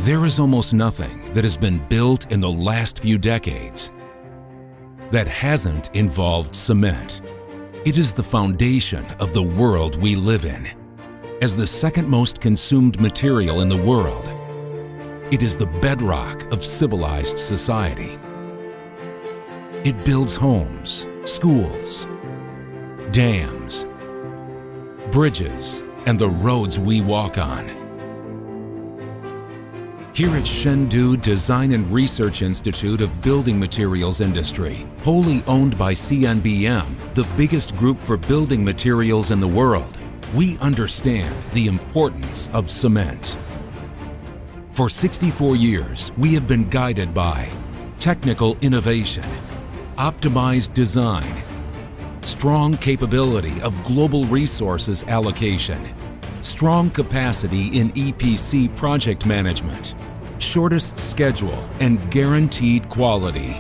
There is almost nothing that has been built in the last few decades that hasn't involved cement. It is the foundation of the world we live in. As the second most consumed material in the world, it is the bedrock of civilized society. It builds homes, schools, dams, bridges, and the roads we walk on. Here at Chengdu Design and Research Institute of Building Materials Industry, wholly owned by CNBM, the biggest group for building materials in the world, we understand the importance of cement. For 64 years, we have been guided by technical innovation, optimized design, strong capability of global resources allocation, strong capacity in EPC project management, shortest schedule, and guaranteed quality.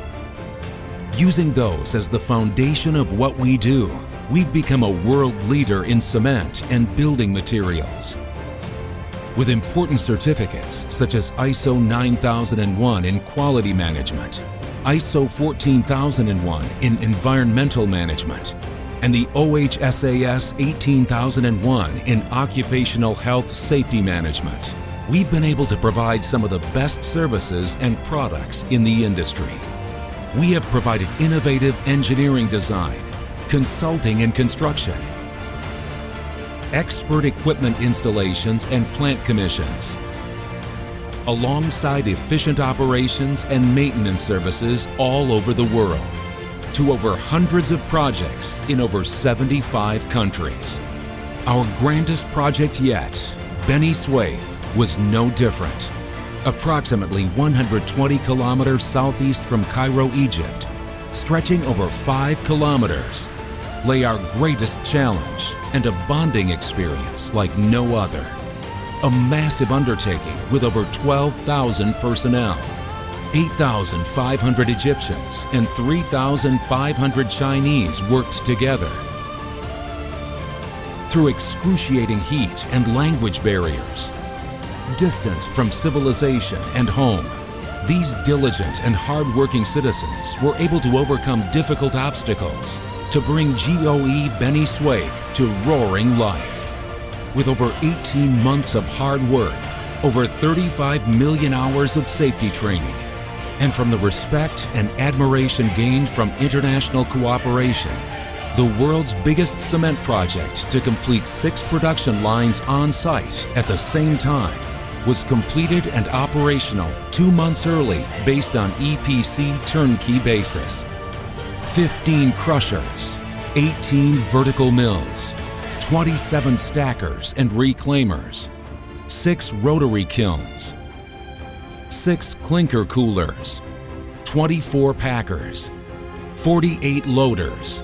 Using those as the foundation of what we do, we've become a world leader in cement and building materials. With important certificates such as ISO 9001 in quality management, ISO 14001 in environmental management, and the OHSAS 18001 in occupational health safety management, we've been able to provide some of the best services and products in the industry. We have provided innovative engineering design, consulting and construction, expert equipment installations and plant commissions, alongside efficient operations and maintenance services all over the world, to over hundreds of projects in over 75 countries. Our grandest project yet, Beni Suef, was no different. Approximately 120 kilometers southeast from Cairo, Egypt, stretching over 5 kilometers, lay our greatest challenge and a bonding experience like no other. A massive undertaking with over 12,000 personnel, 8,500 Egyptians and 3,500 Chinese worked together. Through excruciating heat and language barriers, distant from civilization and home, these diligent and hard-working citizens were able to overcome difficult obstacles to bring GOE Beni Suef to roaring life. With over 18 months of hard work, over 35 million hours of safety training, and from the respect and admiration gained from international cooperation, the world's biggest cement project to complete 6 production lines on site at the same time was completed and operational 2 months early based on EPC turnkey basis. 15 crushers, 18 vertical mills, 27 stackers and reclaimers, 6 rotary kilns, 6 clinker coolers, 24 packers, 48 loaders,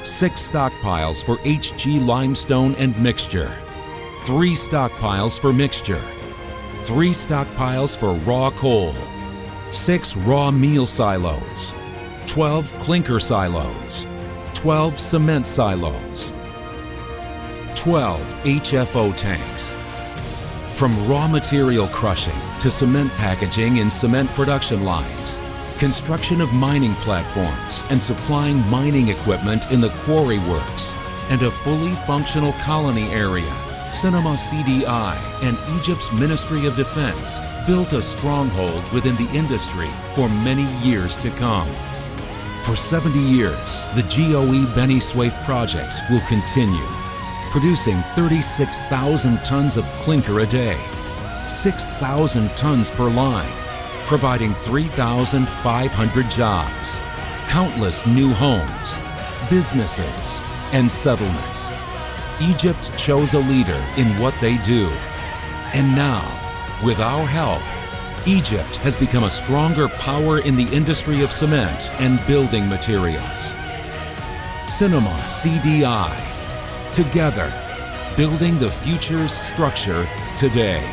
6 stockpiles for HG limestone and mixture, 3 stockpiles for mixture, 3 stockpiles for raw coal, 6 raw meal silos, 12 clinker silos, 12 cement silos, 12 HFO tanks. From raw material crushing to cement packaging in cement production lines, construction of mining platforms and supplying mining equipment in the quarry works, and a fully functional colony area, Sinoma CDI and Egypt's Ministry of Defense built a stronghold within the industry for many years to come. For 70 years, the GOE Beni Suef project will continue, producing 36,000 tons of clinker a day, 6,000 tons per line, providing 3,500 jobs, countless new homes, businesses, and settlements. Egypt chose a leader in what they do. And now, with our help, Egypt has become a stronger power in the industry of cement and building materials. Sinoma CDI. Together, building the future's structure today.